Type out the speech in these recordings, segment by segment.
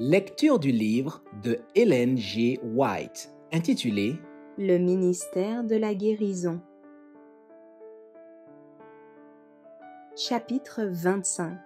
Lecture du livre de Ellen G. White, intitulé Le ministère de la guérison. Chapitre 25.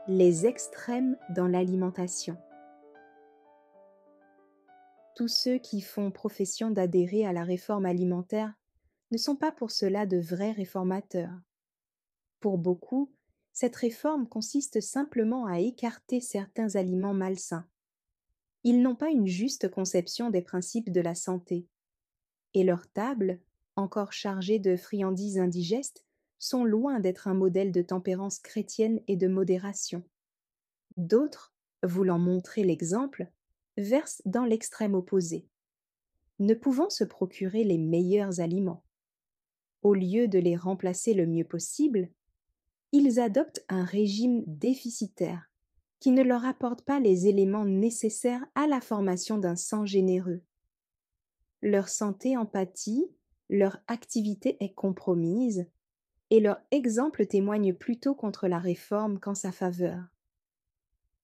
Les extrêmes dans l'alimentation. Tous ceux qui font profession d'adhérer à la réforme alimentaire ne sont pas pour cela de vrais réformateurs. Pour beaucoup, cette réforme consiste simplement à écarter certains aliments malsains. Ils n'ont pas une juste conception des principes de la santé. Et leurs tables, encore chargées de friandises indigestes, sont loin d'être un modèle de tempérance chrétienne et de modération. D'autres, voulant montrer l'exemple, versent dans l'extrême opposé, ne pouvant se procurer les meilleurs aliments. Au lieu de les remplacer le mieux possible, ils adoptent un régime déficitaire qui ne leur apporte pas les éléments nécessaires à la formation d'un sang généreux. Leur santé en pâtit, leur activité est compromise, et leur exemple témoigne plutôt contre la réforme qu'en sa faveur.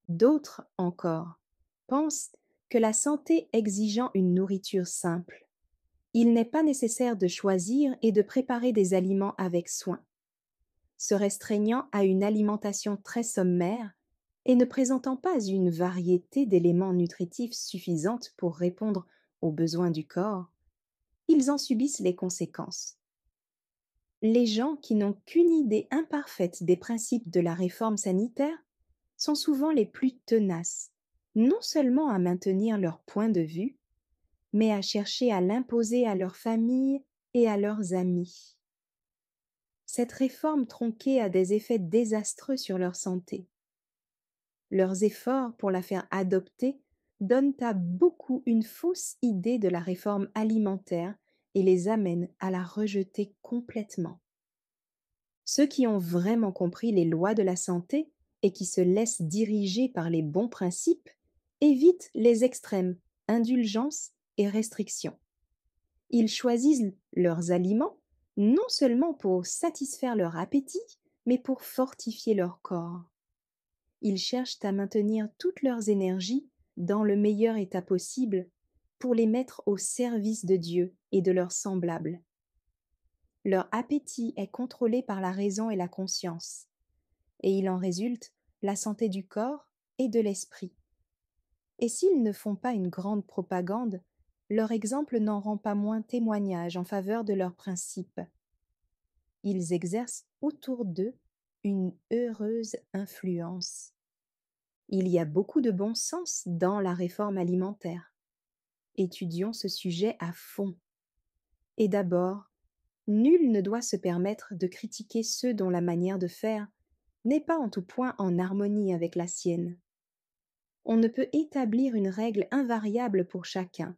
D'autres, encore, pensent que la santé exigeant une nourriture simple, il n'est pas nécessaire de choisir et de préparer des aliments avec soin. Se restreignant à une alimentation très sommaire et ne présentant pas une variété d'éléments nutritifs suffisante pour répondre aux besoins du corps, ils en subissent les conséquences. Les gens qui n'ont qu'une idée imparfaite des principes de la réforme sanitaire sont souvent les plus tenaces, non seulement à maintenir leur point de vue, mais à chercher à l'imposer à leur famille et à leurs amis. Cette réforme tronquée a des effets désastreux sur leur santé. Leurs efforts pour la faire adopter donnent à beaucoup une fausse idée de la réforme alimentaire et les amènent à la rejeter complètement. Ceux qui ont vraiment compris les lois de la santé et qui se laissent diriger par les bons principes évitent les extrêmes, indulgence et restrictions. Ils choisissent leurs aliments non seulement pour satisfaire leur appétit, mais pour fortifier leur corps. Ils cherchent à maintenir toutes leurs énergies dans le meilleur état possible pour les mettre au service de Dieu et de leurs semblables. Leur appétit est contrôlé par la raison et la conscience, et il en résulte la santé du corps et de l'esprit. Et s'ils ne font pas une grande propagande, leur exemple n'en rend pas moins témoignage en faveur de leurs principes. Ils exercent autour d'eux une heureuse influence. Il y a beaucoup de bon sens dans la réforme alimentaire. Étudions ce sujet à fond. Et d'abord, nul ne doit se permettre de critiquer ceux dont la manière de faire n'est pas en tout point en harmonie avec la sienne. On ne peut établir une règle invariable pour chacun,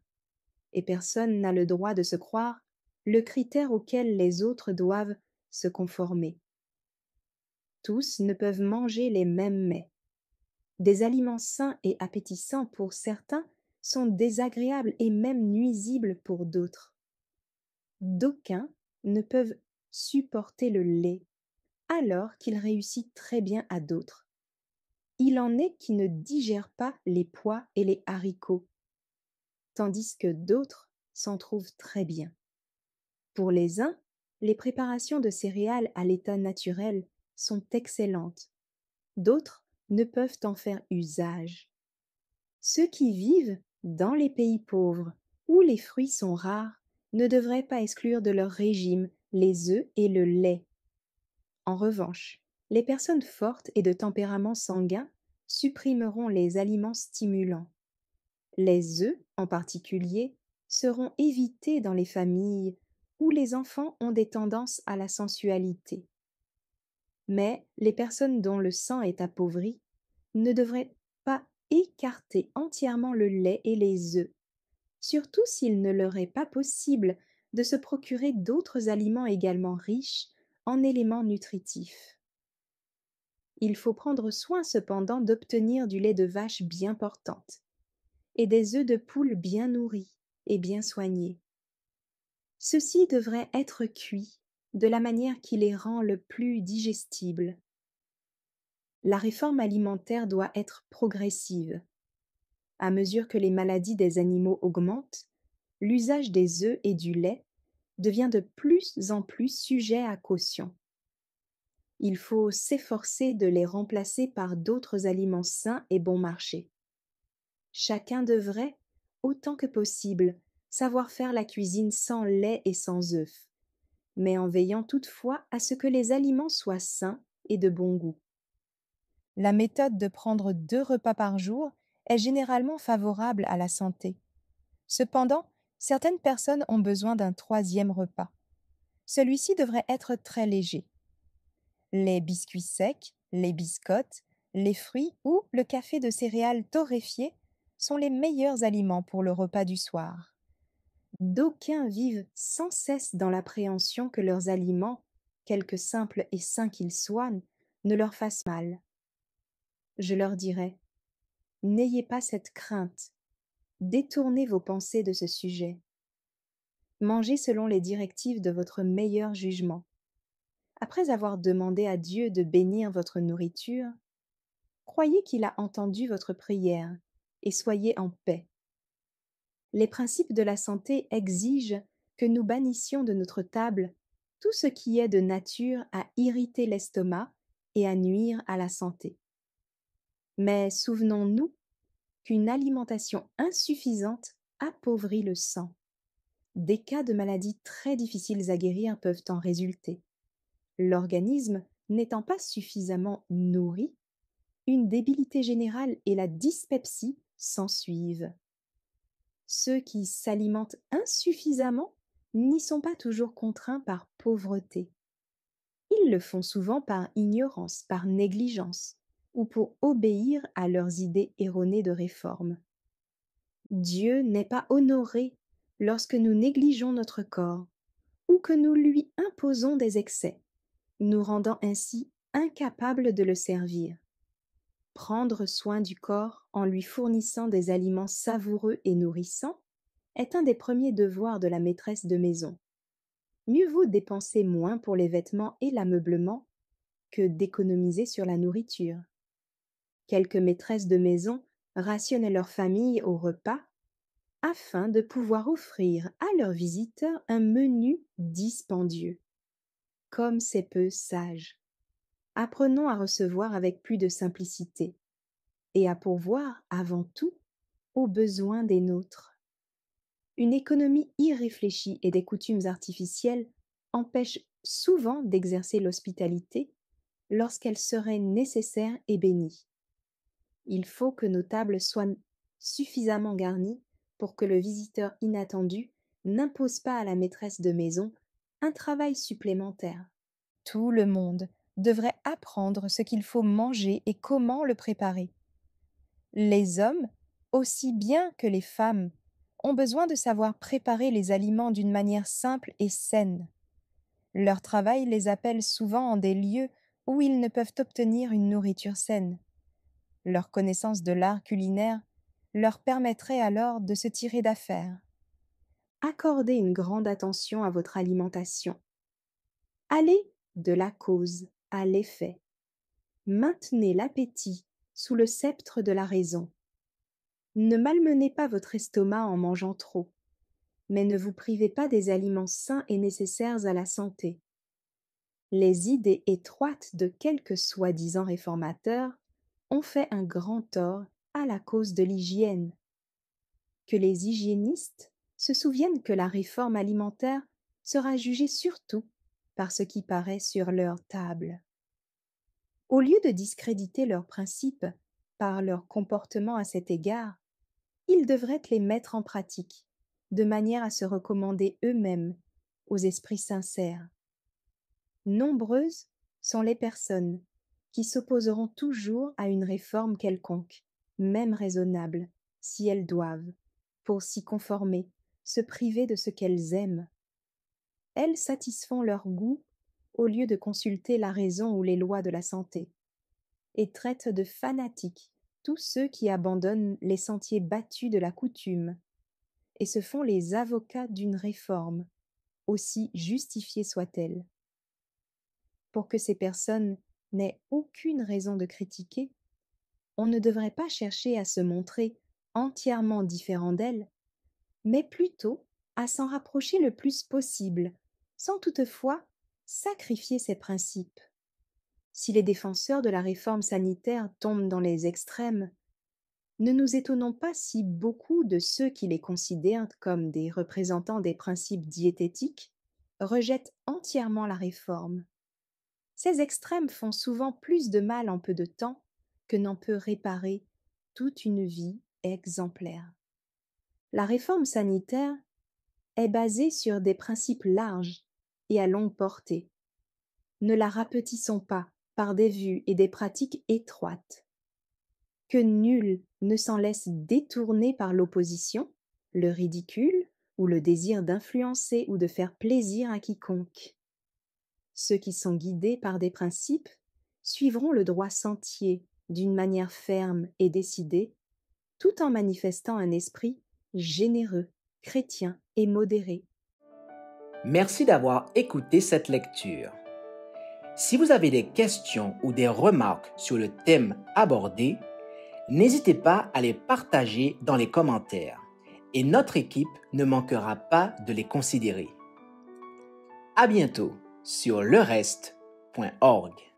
et personne n'a le droit de se croire le critère auquel les autres doivent se conformer. Tous ne peuvent manger les mêmes mets. Des aliments sains et appétissants pour certains sont désagréables et même nuisibles pour d'autres. D'aucuns ne peuvent supporter le lait, alors qu'il réussit très bien à d'autres. Il en est qui ne digèrent pas les pois et les haricots, tandis que d'autres s'en trouvent très bien. Pour les uns, les préparations de céréales à l'état naturel sont excellentes. D'autres ne peuvent en faire usage. Ceux qui vivent dans les pays pauvres, où les fruits sont rares, ne devraient pas exclure de leur régime les œufs et le lait. En revanche, les personnes fortes et de tempérament sanguin supprimeront les aliments stimulants. Les œufs, en particulier, seront évités dans les familles où les enfants ont des tendances à la sensualité. Mais les personnes dont le sang est appauvri ne devraient pas écarter entièrement le lait et les œufs, surtout s'il ne leur est pas possible de se procurer d'autres aliments également riches en éléments nutritifs. Il faut prendre soin cependant d'obtenir du lait de vache bien portante et des œufs de poule bien nourris et bien soignés. Ceux-ci devraient être cuits de la manière qui les rend le plus digestibles. La réforme alimentaire doit être progressive. À mesure que les maladies des animaux augmentent, l'usage des œufs et du lait devient de plus en plus sujet à caution. Il faut s'efforcer de les remplacer par d'autres aliments sains et bon marché. Chacun devrait, autant que possible, savoir faire la cuisine sans lait et sans œufs, mais en veillant toutefois à ce que les aliments soient sains et de bon goût. La méthode de prendre 2 repas par jour est généralement favorable à la santé. Cependant, certaines personnes ont besoin d'un troisième repas. Celui-ci devrait être très léger. Les biscuits secs, les biscottes, les fruits ou le café de céréales torréfié sont les meilleurs aliments pour le repas du soir. D'aucuns vivent sans cesse dans l'appréhension que leurs aliments, quelque simples et sains qu'ils soient, ne leur fassent mal. Je leur dirai, n'ayez pas cette crainte, détournez vos pensées de ce sujet. Mangez selon les directives de votre meilleur jugement. Après avoir demandé à Dieu de bénir votre nourriture, croyez qu'il a entendu votre prière et soyez en paix. Les principes de la santé exigent que nous bannissions de notre table tout ce qui est de nature à irriter l'estomac et à nuire à la santé. Mais souvenons-nous qu'une alimentation insuffisante appauvrit le sang. Des cas de maladies très difficiles à guérir peuvent en résulter. L'organisme n'étant pas suffisamment nourri, une débilité générale et la dyspepsie s'ensuivent. Ceux qui s'alimentent insuffisamment n'y sont pas toujours contraints par pauvreté. Ils le font souvent par ignorance, par négligence, ou pour obéir à leurs idées erronées de réforme. Dieu n'est pas honoré lorsque nous négligeons notre corps ou que nous lui imposons des excès, nous rendant ainsi incapables de le servir. Prendre soin du corps en lui fournissant des aliments savoureux et nourrissants est un des premiers devoirs de la maîtresse de maison. Mieux vaut dépenser moins pour les vêtements et l'ameublement que d'économiser sur la nourriture. Quelques maîtresses de maison rationnaient leur famille au repas afin de pouvoir offrir à leurs visiteurs un menu dispendieux. Comme c'est peu sage. Apprenons à recevoir avec plus de simplicité et à pourvoir avant tout aux besoins des nôtres. Une économie irréfléchie et des coutumes artificielles empêchent souvent d'exercer l'hospitalité lorsqu'elle serait nécessaire et bénie. Il faut que nos tables soient suffisamment garnies pour que le visiteur inattendu n'impose pas à la maîtresse de maison un travail supplémentaire. Tout le monde devrait apprendre ce qu'il faut manger et comment le préparer. Les hommes, aussi bien que les femmes, ont besoin de savoir préparer les aliments d'une manière simple et saine. Leur travail les appelle souvent en des lieux où ils ne peuvent obtenir une nourriture saine. Leur connaissance de l'art culinaire leur permettrait alors de se tirer d'affaire. Accordez une grande attention à votre alimentation. Allez de la cause à l'effet. Maintenez l'appétit sous le sceptre de la raison. Ne malmenez pas votre estomac en mangeant trop, mais ne vous privez pas des aliments sains et nécessaires à la santé. Les idées étroites de quelques soi-disant réformateurs ont fait un grand tort à la cause de l'hygiène. Que les hygiénistes se souviennent que la réforme alimentaire sera jugée surtout par ce qui paraît sur leur table. Au lieu de discréditer leurs principes par leur comportement à cet égard, ils devraient les mettre en pratique, de manière à se recommander eux-mêmes aux esprits sincères. Nombreuses sont les personnes qui s'opposeront toujours à une réforme quelconque, même raisonnable, si elles doivent, pour s'y conformer, se priver de ce qu'elles aiment. Elles satisfont leur goût au lieu de consulter la raison ou les lois de la santé, et traitent de fanatiques tous ceux qui abandonnent les sentiers battus de la coutume et se font les avocats d'une réforme, aussi justifiée soit-elle. Pour que ces personnes n'aient aucune raison de critiquer, on ne devrait pas chercher à se montrer entièrement différent d'elle, mais plutôt à s'en rapprocher le plus possible, sans toutefois sacrifier ses principes. Si les défenseurs de la réforme sanitaire tombent dans les extrêmes, ne nous étonnons pas si beaucoup de ceux qui les considèrent comme des représentants des principes diététiques rejettent entièrement la réforme. Ces extrêmes font souvent plus de mal en peu de temps que n'en peut réparer toute une vie exemplaire. La réforme sanitaire est basée sur des principes larges et à longue portée. Ne la rapetissons pas par des vues et des pratiques étroites. Que nul ne s'en laisse détourner par l'opposition, le ridicule ou le désir d'influencer ou de faire plaisir à quiconque. Ceux qui sont guidés par des principes suivront le droit sentier d'une manière ferme et décidée, tout en manifestant un esprit généreux, chrétien et modéré. Merci d'avoir écouté cette lecture. Si vous avez des questions ou des remarques sur le thème abordé, n'hésitez pas à les partager dans les commentaires et notre équipe ne manquera pas de les considérer. À bientôt sur lereste.org.